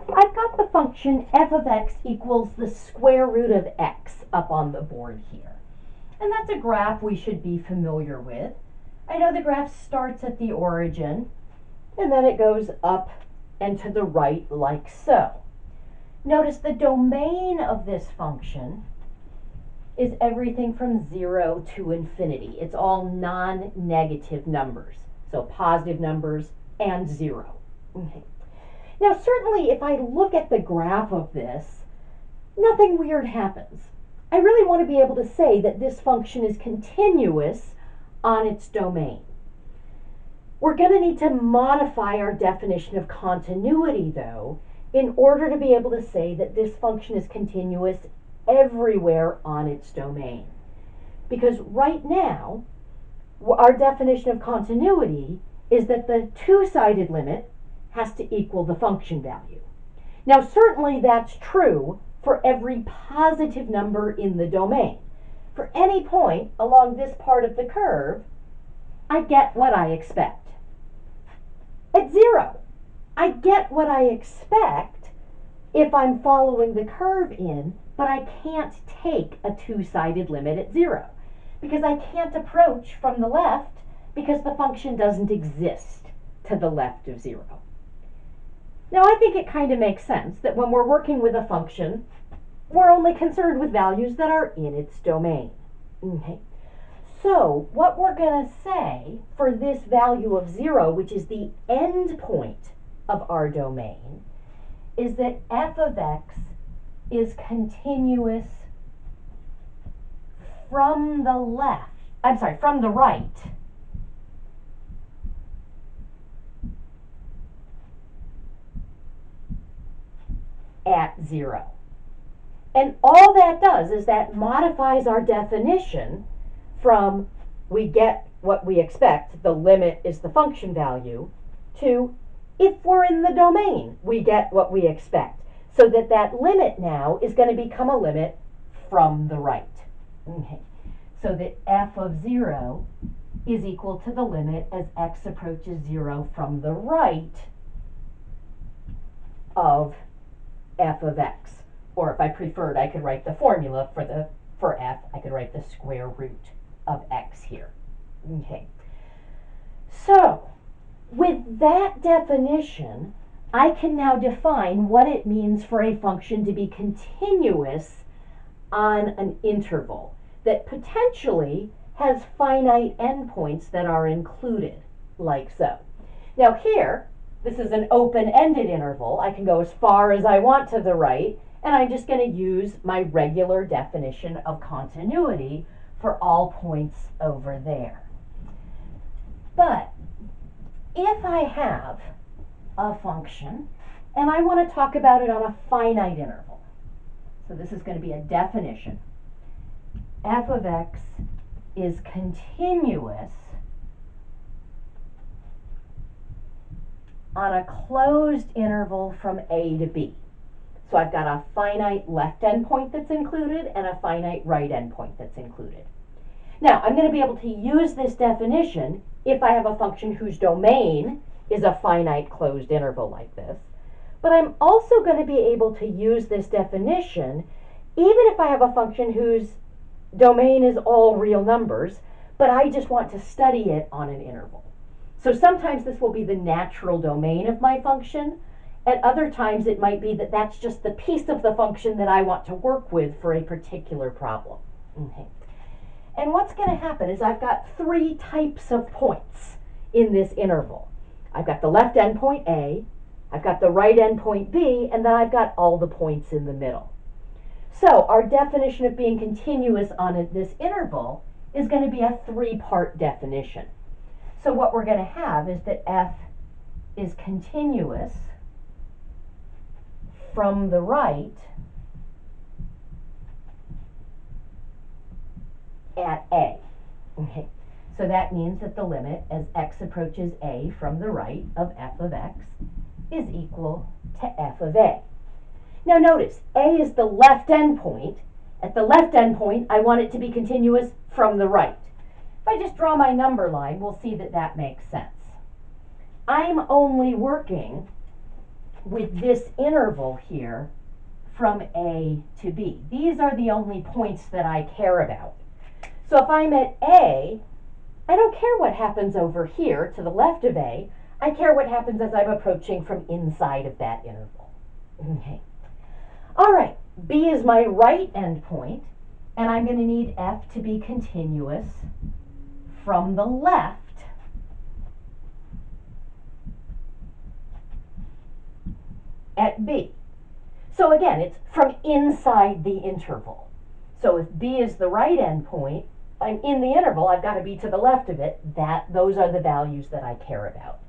I've got the function f of x equals the square root of x up on the board here. And that's a graph we should be familiar with. I know the graph starts at the origin, and then it goes up and to the right like so. Notice the domain of this function is everything from 0 to infinity. It's all non-negative numbers, so positive numbers and 0. Okay. Now certainly if I look at the graph of this, nothing weird happens. I really want to be able to say that this function is continuous on its domain. We're going to need to modify our definition of continuity, though, in order to be able to say that this function is continuous everywhere on its domain. Because right now, our definition of continuity is that the two-sided limit has to equal the function value. Now, certainly that's true for every positive number in the domain. For any point along this part of the curve, I get what I expect. At 0, I get what I expect if I'm following the curve in, but I can't take a two-sided limit at 0 because I can't approach from the left because the function doesn't exist to the left of 0. Now I think it kind of makes sense that when we're working with a function, we're only concerned with values that are in its domain. Okay. So what we're going to say for this value of 0, which is the end point of our domain, is that f of x is continuous from the right at 0. And all that does is that modifies our definition from we get what we expect, the limit is the function value, to if we're in the domain, we get what we expect. So that that limit now is going to become a limit from the right. Okay. So that f of 0 is equal to the limit as x approaches 0 from the right of f of x. Or if I preferred, I could write the formula for f. I could write the square root of x here. Okay. So, with that definition, I can now define what it means for a function to be continuous on an interval that potentially has finite endpoints that are included, like so. Now here, this is an open-ended interval. I can go as far as I want to the right, and I'm just going to use my regular definition of continuity for all points over there. But if I have a function and I want to talk about it on a finite interval, so this is going to be a definition, f of x is continuous on a closed interval from a to b. So I've got a finite left endpoint that's included and a finite right endpoint that's included. Now, I'm going to be able to use this definition if I have a function whose domain is a finite closed interval like this. But I'm also going to be able to use this definition even if I have a function whose domain is all real numbers, but I just want to study it on an interval. So sometimes this will be the natural domain of my function. At other times, it might be that that's just the piece of the function that I want to work with for a particular problem. Okay. And what's going to happen is I've got three types of points in this interval. I've got the left endpoint A, I've got the right endpoint B, and then I've got all the points in the middle. So our definition of being continuous on this interval is going to be a three-part definition. So what we're going to have is that f is continuous from the right at a. Okay. So that means that the limit as x approaches a from the right of f of x is equal to f of a. Now notice, a is the left endpoint. At the left endpoint, I want it to be continuous from the right. If I just draw my number line, we'll see that that makes sense. I'm only working with this interval here from A to B. These are the only points that I care about. So if I'm at A, I don't care what happens over here to the left of A. I care what happens as I'm approaching from inside of that interval. Okay. All right, B is my right endpoint, and I'm going to need F to be continuous from the left at B. So again, it's from inside the interval. So if B is the right endpoint, I'm in the interval, I've got to be to the left of it. Those are the values that I care about.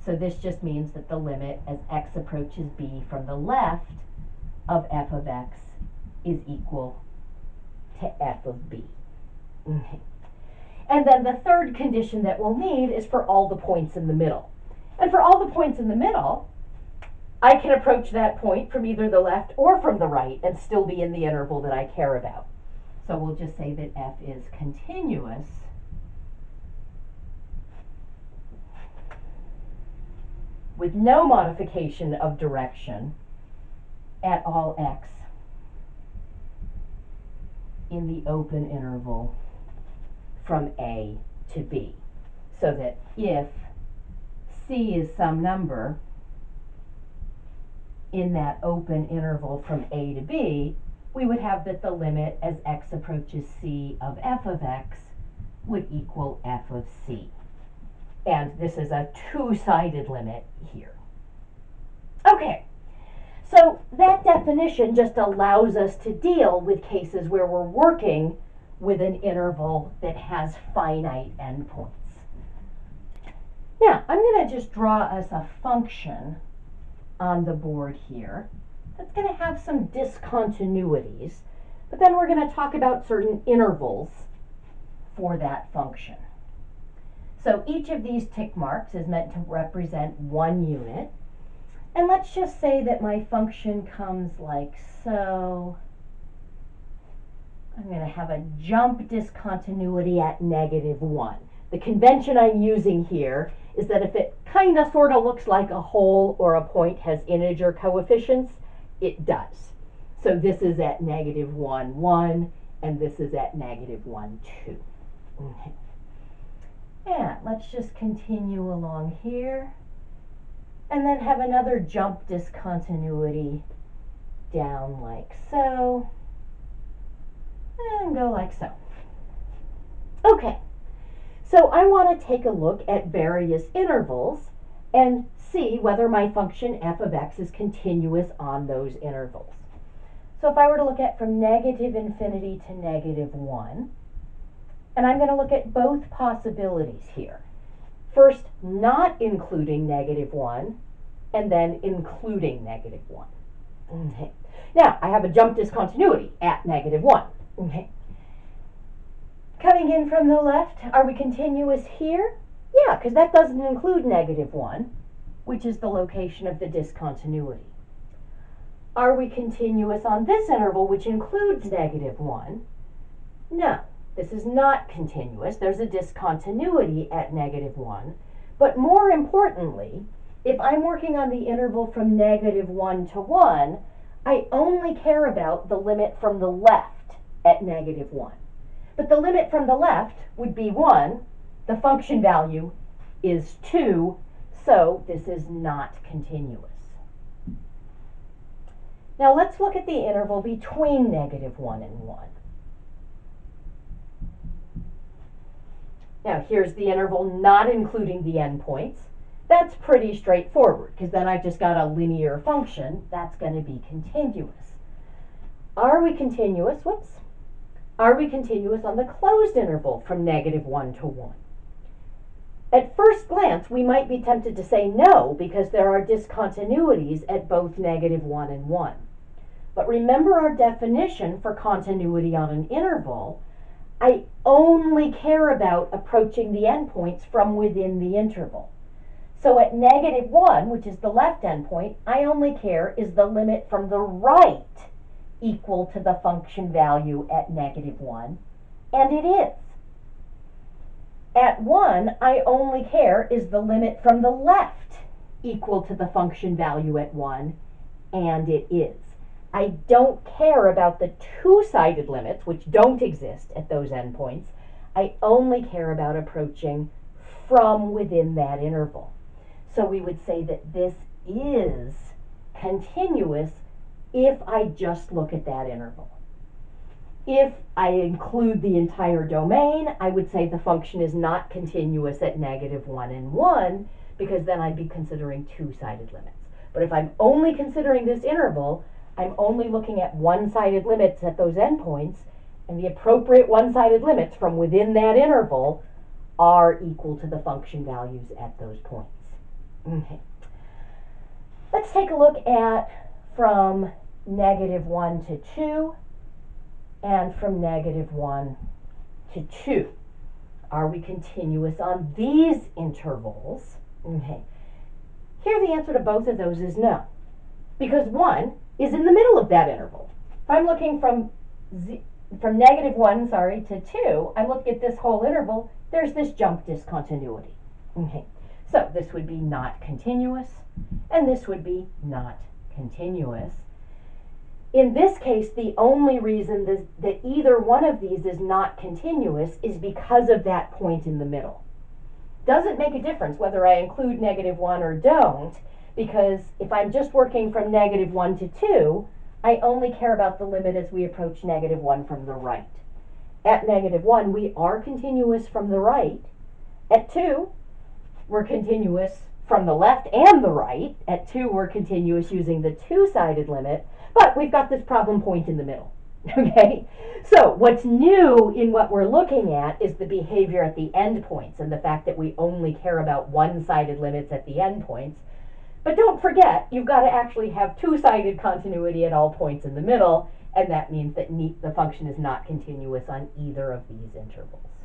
So this just means that the limit as x approaches B from the left of f of x is equal to f of B. Okay. And then the third condition that we'll need is for all the points in the middle. And for all the points in the middle, I can approach that point from either the left or from the right and still be in the interval that I care about. So we'll just say that f is continuous with no modification of direction at all x in the open interval from A to B. So that if C is some number in that open interval from A to B, we would have that the limit as x approaches C of f of x would equal f of C. And this is a two-sided limit here. Okay, so that definition just allows us to deal with cases where we're working with an interval that has finite endpoints. Now, I'm going to just draw us a function on the board here that's going to have some discontinuities, but then we're going to talk about certain intervals for that function. So each of these tick marks is meant to represent one unit. And let's just say that my function comes like so. I'm going to have a jump discontinuity at -1. The convention I'm using here is that if it kind of sort of looks like a hole or a point has integer coefficients, it does. So this is at -1, 1, and this is at -1, 2. Okay. And let's just continue along here. And then have another jump discontinuity down like so. And go like so. Okay. So I want to take a look at various intervals and see whether my function f of x is continuous on those intervals. So if I were to look at from -infinity to -1, and I'm going to look at both possibilities here. First, not including -1, and then including -1. Okay. Now, I have a jump discontinuity at -1. Okay. Coming in from the left, are we continuous here? Yeah, because that doesn't include -1, which is the location of the discontinuity. Are we continuous on this interval, which includes -1? No, this is not continuous. There's a discontinuity at -1. But more importantly, if I'm working on the interval from -1 to 1, I only care about the limit from the left at -1. But the limit from the left would be 1. The function value is 2, so this is not continuous. Now let's look at the interval between -1 and 1. Now here's the interval not including the endpoints. That's pretty straightforward, because then I've just got a linear function that's going to be continuous. Are we continuous? Whoops. Are we continuous on the closed interval from -1 to 1? At first glance, we might be tempted to say no, because there are discontinuities at both -1 and 1. But remember our definition for continuity on an interval. I only care about approaching the endpoints from within the interval. So at -1, which is the left endpoint, I only care is the limit from the right equal to the function value at -1, and it is. At 1, I only care is the limit from the left equal to the function value at 1, and it is. I don't care about the two-sided limits, which don't exist at those endpoints. I only care about approaching from within that interval. So we would say that this is continuous if I just look at that interval. If I include the entire domain, I would say the function is not continuous at -1 and 1, because then I'd be considering two-sided limits. But if I'm only considering this interval, I'm only looking at one-sided limits at those endpoints, and the appropriate one-sided limits from within that interval are equal to the function values at those points. Okay. Let's take a look at from -1 to 2 and from -1 to 2. Are we continuous on these intervals? Okay. Here the answer to both of those is no, because 1 is in the middle of that interval. If I'm looking from -1, to 2, I'm looking at this whole interval, there's this jump discontinuity. Okay. So this would be not continuous, and this would be not continuous. In this case, the only reason that either one of these is not continuous is because of that point in the middle. Doesn't make a difference whether I include -1 or don't, because if I'm just working from -1 to 2, I only care about the limit as we approach -1 from the right. At -1, we are continuous from the right. At 2, we're continuous from the left and the right. At 2, we're continuous using the two-sided limit, but we've got this problem point in the middle. Okay? So what's new in what we're looking at is the behavior at the endpoints and the fact that we only care about one-sided limits at the endpoints. But don't forget, you've got to actually have two-sided continuity at all points in the middle, and that means that the function is not continuous on either of these intervals.